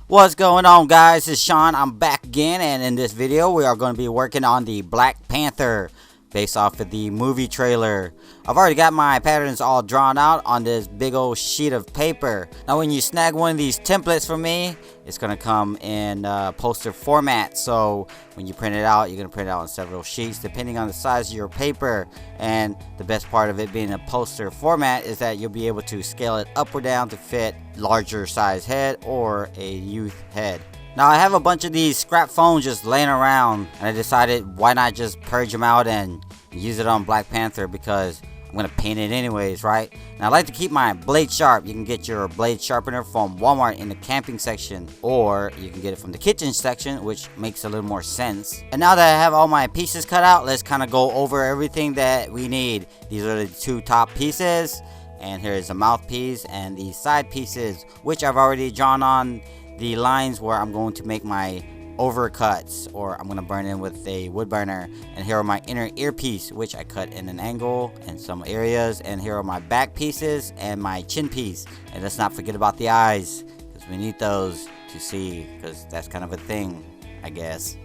What's going on, guys? It's Sean. I'm back again, and in this video we are going to be working on the Black Panther based off of the movie trailer. I've already got my patterns all drawn out on this big old sheet of paper. Now when you snag one of these templates from me, it's going to come in poster format. So when you print it out, you're going to print it out on several sheets depending on the size of your paper. And the best part of it being a poster format is that you'll be able to scale it up or down to fit larger size head or a youth head. Now I have a bunch of these scrap phones just laying around, and I decided why not just purge them out and use it on Black Panther, because I'm gonna paint it anyways, right? Now I like to keep my blade sharp. You can get your blade sharpener from Walmart in the camping section, or you can get it from the kitchen section, which makes a little more sense. And now that I have all my pieces cut out, let's kind of go over everything that we need. These are the two top pieces, and here is the mouthpiece and the side pieces, which I've already drawn on the lines where I'm going to make my overcuts, or I'm going to burn in with a wood burner. And here are my inner earpiece, which I cut in an angle in some areas. And here are my back pieces and my chin piece. And let's not forget about the eyes, because we need those to see, because that's kind of a thing, I guess.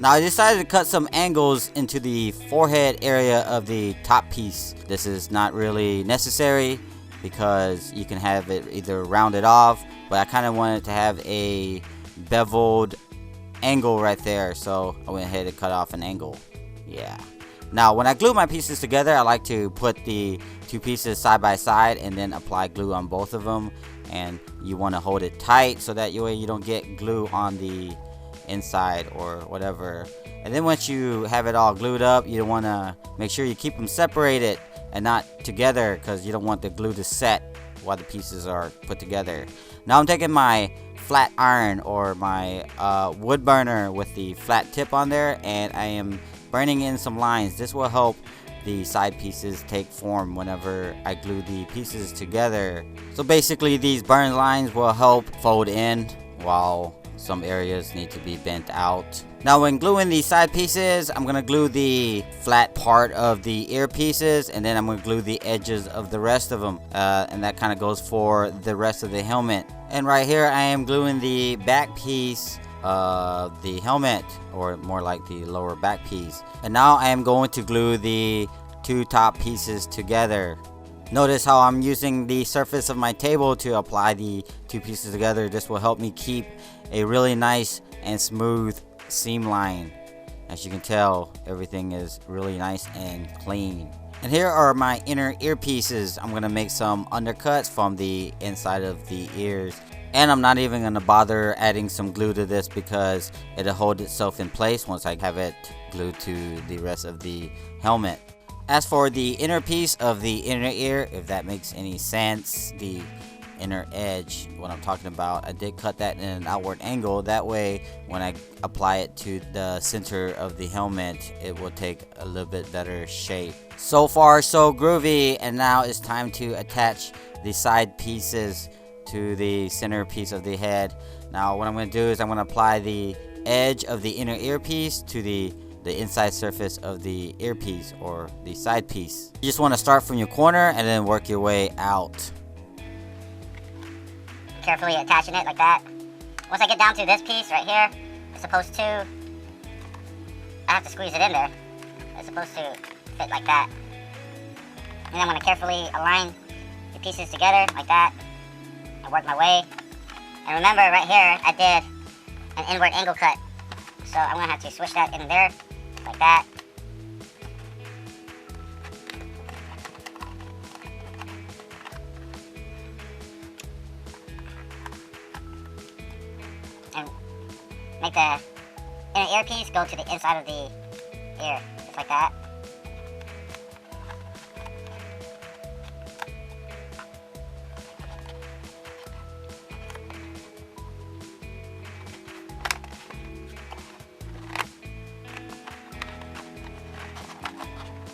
Now I decided to cut some angles into the forehead area of the top piece. This is not really necessary because you can have it either rounded off, but I kind of wanted to have a beveled angle right there, so I went ahead and cut off an angle. Yeah. Now when I glue my pieces together, I like to put the two pieces side by side and then apply glue on both of them. And you want to hold it tight so that way you don't get glue on the inside or whatever. And then once you have it all glued up, you want to make sure you keep them separated and not together, because you don't want the glue to set while the pieces are put together. Now I'm taking my flat iron, or my wood burner with the flat tip on there, and I am burning in some lines. This will help the side pieces take form whenever I glue the pieces together. So basically these burn lines will help fold in while some areas need to be bent out. Now when gluing the side pieces, I'm going to glue the flat part of the ear pieces, and then I'm going to glue the edges of the rest of them. And that kind of goes for the rest of the helmet. And right here I am gluing the back piece of the helmet, or more like the lower back piece. And now I am going to glue the two top pieces together. Notice how I'm using the surface of my table to apply the two pieces together. This will help me keep a really nice and smooth seam line. As you can tell, everything is really nice and clean. And here are my inner earpieces. I'm gonna make some undercuts from the inside of the ears. And I'm not even gonna bother adding some glue to this, because it'll hold itself in place once I have it glued to the rest of the helmet. As for the inner piece of the inner ear, if that makes any sense, the inner edge, what I'm talking about, I did cut that in an outward angle. That way when I apply it to the center of the helmet, it will take a little bit better shape. So far so groovy. And now it's time to attach the side pieces to the center piece of the head. Now what I'm going to do is I'm going to apply the edge of the inner earpiece to the inside surface of the earpiece, or the side piece. You just want to start from your corner and then work your way out. Carefully attaching it like that. Once I get down to this piece right here, it's supposed to, I have to squeeze it in there. It's supposed to fit like that. And I'm going to carefully align the pieces together like that and work my way. And remember right here, I did an inward angle cut. So I'm going to have to switch that in there like that. And make the inner earpiece go to the inside of the ear, just like that.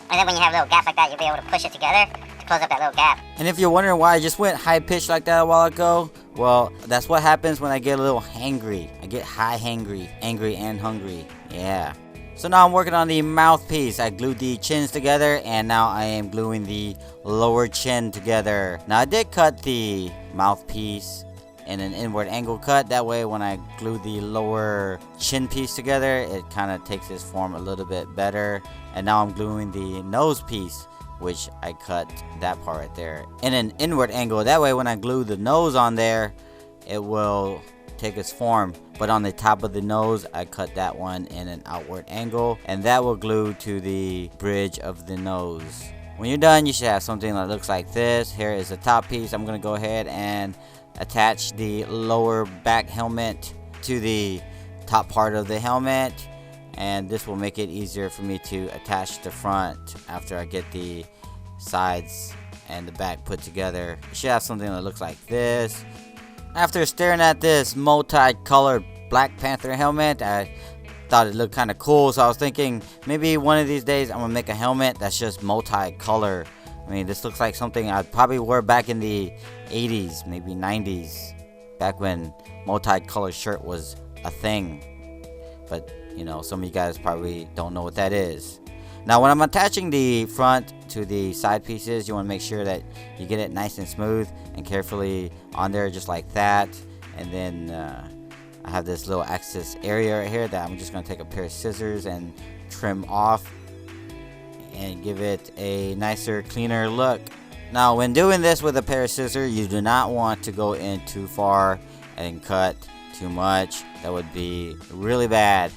And then when you have little gaps like that, you'll be able to push it together to close up that little gap. And if you're wondering why I just went high pitched like that a while ago, well, that's what happens when I get a little hangry. I get high hangry, angry and hungry. Yeah. So now I'm working on the mouthpiece. I glued the chins together, and now I am gluing the lower chin together. Now I did cut the mouthpiece in an inward angle cut. That way when I glue the lower chin piece together, it kind of takes its form a little bit better. And now I'm gluing the nose piece, which I cut that part right there in an inward angle. That way when I glue the nose on there, it will take its form. But on the top of the nose, I cut that one in an outward angle, and that will glue to the bridge of the nose. When you're done, you should have something that looks like this. Here is the top piece. I'm going to go ahead and attach the lower back helmet to the top part of the helmet, and this will make it easier for me to attach the front after I get the sides and the back put together. You should have something that looks like this. After staring at this multicolored Black Panther helmet, I thought it looked kind of cool, so I was thinking maybe one of these days I'm gonna make a helmet that's just multicolor. I mean, this looks like something I'd probably wear back in the 80s, maybe 90s, back when multicolor shirt was a thing. But you know, some of you guys probably don't know what that is. Now when I'm attaching the front to the side pieces, you want to make sure that you get it nice and smooth and carefully on there, just like that. And then I have this little access area right here that I'm just going to take a pair of scissors and trim off and give it a nicer, cleaner look. Now when doing this with a pair of scissors, you do not want to go in too far and cut too much. That would be really bad.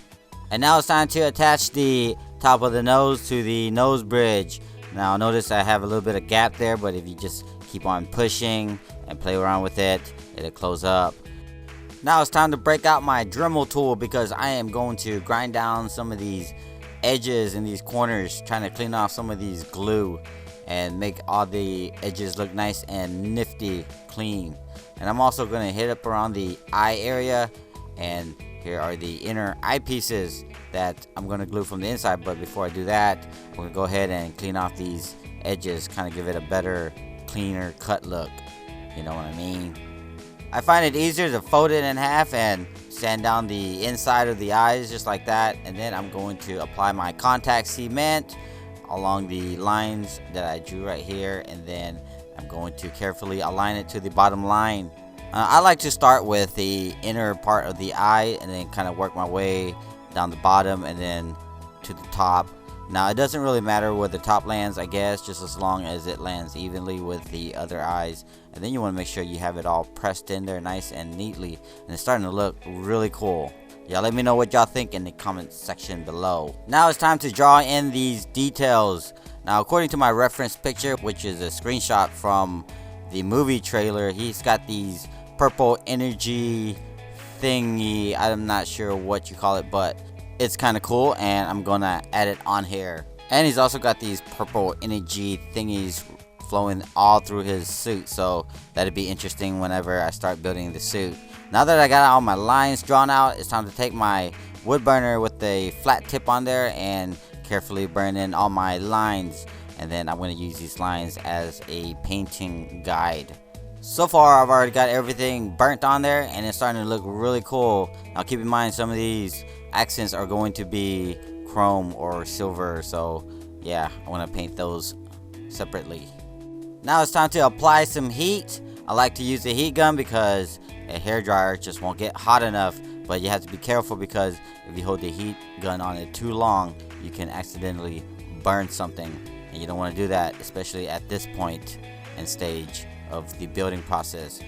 And now it's time to attach the top of the nose to the nose bridge. Now notice I have a little bit of gap there, but if you just keep on pushing and play around with it, it'll close up. Now it's time to break out my Dremel tool, because I am going to grind down some of these edges and these corners, trying to clean off some of these glue and make all the edges look nice and nifty clean. And I'm also going to hit up around the eye area, and here are the inner eyepieces that I'm going to glue from the inside. But before I do that, I'm going to go ahead and clean off these edges, kind of give it a better, cleaner cut look. You know what I mean? I find it easier to fold it in half and sand down the inside of the eyes just like that. And then I'm going to apply my contact cement along the lines that I drew right here. And then I'm going to carefully align it to the bottom line. I like to start with the inner part of the eye and then kind of work my way down the bottom and then to the top. Now it doesn't really matter where the top lands, I guess, just as long as it lands evenly with the other eyes. And then you want to make sure you have it all pressed in there nice and neatly, and it's starting to look really cool. Y'all let me know what y'all think in the comment section below. Now it's time to draw in these details. Now according to my reference picture, which is a screenshot from the movie trailer, he's got these purple energy thingy. I'm not sure what you call it, but it's kind of cool, and I'm gonna add it on here. And he's also got these purple energy thingies flowing all through his suit, so that'd be interesting whenever I start building the suit. Now that I got all my lines drawn out, it's time to take my wood burner with the flat tip on there and carefully burn in all my lines. And then I'm going to use these lines as a painting guide. So far I've already got everything burnt on there, and it's starting to look really cool. Now keep in mind, some of these accents are going to be chrome or silver, so yeah, I want to paint those separately. Now it's time to apply some heat. I like to use the heat gun because a hairdryer just won't get hot enough, but you have to be careful, because if you hold the heat gun on it too long, you can accidentally burn something, and you don't want to do that, especially at this point and stage of the building process.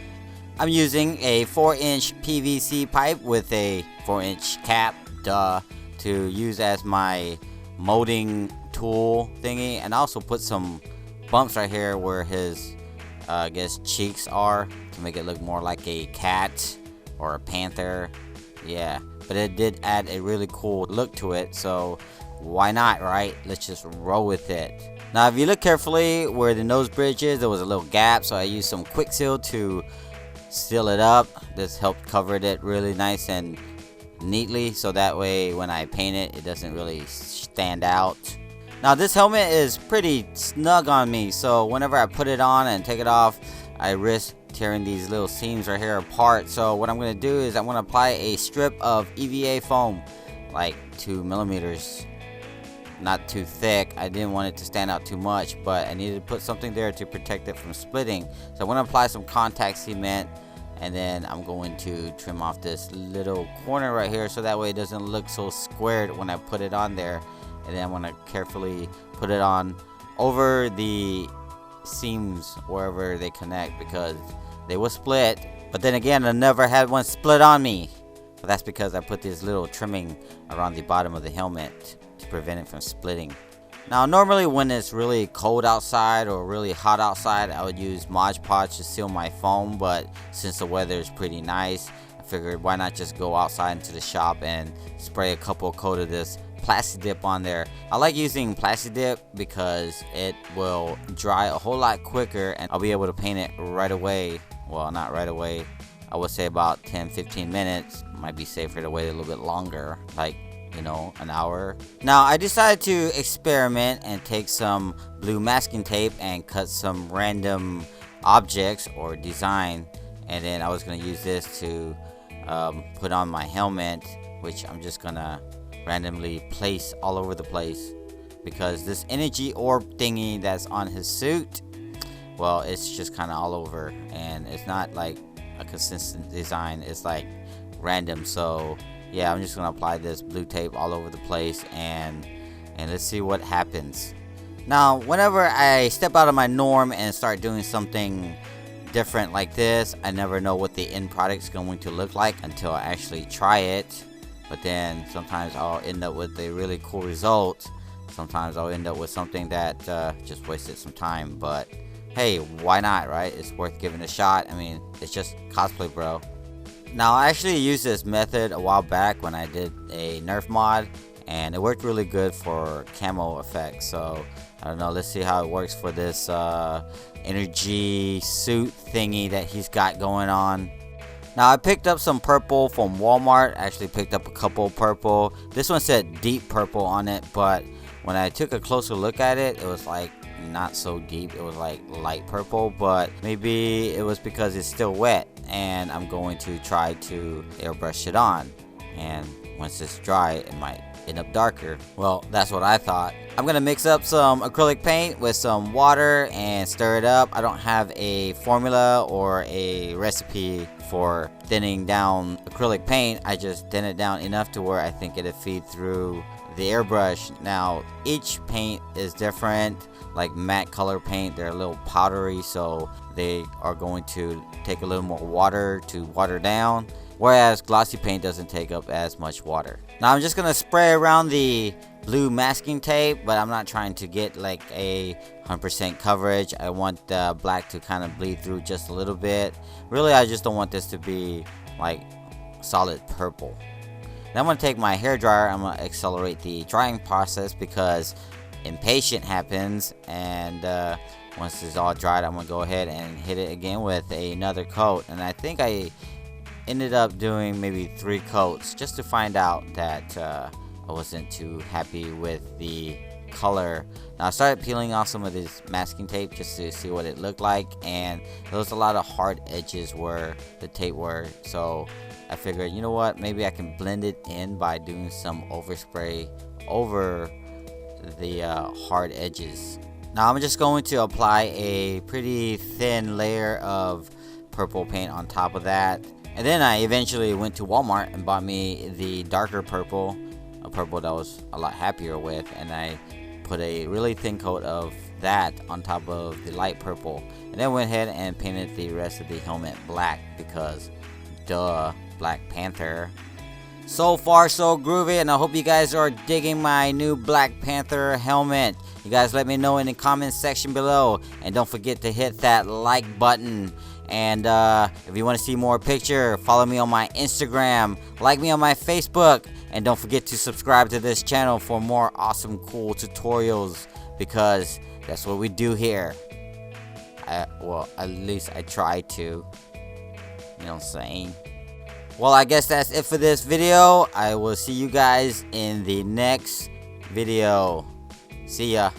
I'm using a 4-inch PVC pipe with a 4-inch cap, to use as my molding tool thingy, and also put some bumps right here where his I guess cheeks are, to make it look more like a cat or a panther. Yeah, but it did add a really cool look to it, so why not, right? Let's just roll with it. Now if you look carefully where the nose bridge is, there was a little gap, so I used some quick seal to seal it up. This helped cover it really nice and neatly, so that way when I paint it, it doesn't really stand out. Now this helmet is pretty snug on me, so whenever I put it on and take it off, I risk tearing these little seams right here apart. So what I'm going to do is I'm going to apply a strip of EVA foam, like 2 millimeters. Not too thick. I didn't want it to stand out too much, but I needed to put something there to protect it from splitting. So I'm going to apply some contact cement and then I'm going to trim off this little corner right here so that way it doesn't look so squared when I put it on there. And then I'm going to carefully put it on over the seams wherever they connect, because they will split. But then again, I never had one split on me. But that's because I put this little trimming around the bottom of the helmet to prevent it from splitting. Now normally when it's really cold outside or really hot outside, I would use Mod Podge to seal my foam, but since the weather is pretty nice, I figured why not just go outside into the shop and spray a couple coat of this Plasti Dip on there. I like using Plasti Dip because it will dry a whole lot quicker and I'll be able to paint it right away. Well, not right away, I would say about 10-15 minutes. Might be safer to wait a little bit longer, like, you know, an hour. Now I decided to experiment and take some blue masking tape and cut some random objects or design, and then I was going to use this to put on my helmet, which I'm just gonna randomly place all over the place, because this energy orb thingy that's on his suit, well, it's just kind of all over, and it's not like a consistent design, it's like random. So yeah, I'm just gonna apply this blue tape all over the place, and let's see what happens. Now whenever I step out of my norm and start doing something different like this, I never know what the end product is going to look like until I actually try it. But then sometimes I'll end up with a really cool result. Sometimes I'll end up with something that just wasted some time. But hey, why not, right? It's worth giving a shot. I mean, it's just cosplay, bro. Now I actually used this method a while back when I did a Nerf mod, and it worked really good for camo effects. So I don't know, let's see how it works for this energy suit thingy that he's got going on. Now I picked up some purple from Walmart. I actually picked up a couple purple. This one said deep purple on it, but when I took a closer look at it, it was like not so deep. It was like light purple, but maybe it was because it's still wet, and I'm going to try to airbrush it on, and once it's dry it might end up darker. Well, that's what I thought. I'm gonna mix up some acrylic paint with some water and stir it up. I don't have a formula or a recipe for thinning down acrylic paint. I just thin it down enough to where I think it'll feed through the airbrush. Now each paint is different. Like matte color paint, they're a little powdery, so they are going to take a little more water to water down, whereas glossy paint doesn't take up as much water. Now I'm just gonna spray around the blue masking tape, but I'm not trying to get like a 100% coverage. I want the black to kind of bleed through just a little bit. Really, I just don't want this to be like solid purple. Now I'm gonna take my hair dryer. I'm gonna accelerate the drying process because impatient happens, and once it's all dried, I'm gonna go ahead and hit it again with another coat. And I think I ended up doing maybe 3 coats just to find out that I wasn't too happy with the color. Now I started peeling off some of this masking tape just to see what it looked like, and there was a lot of hard edges where the tape were, so I figured, you know what, maybe I can blend it in by doing some overspray over the hard edges. Now I'm just going to apply a pretty thin layer of purple paint on top of that, and then I eventually went to Walmart and bought me the darker purple, a purple that I was a lot happier with, and I put a really thin coat of that on top of the light purple, and then went ahead and painted the rest of the helmet black because duh, Black Panther. So far so groovy, and I hope you guys are digging my new Black Panther helmet. You guys let me know in the comments section below, and don't forget to hit that like button. And if you want to see more picture, follow me on my Instagram, like me on my Facebook, and don't forget to subscribe to this channel for more awesome cool tutorials, because that's what we do here. Well, at least I try to. You know what I'm saying? Well, I guess that's it for this video. I will see you guys in the next video. See ya.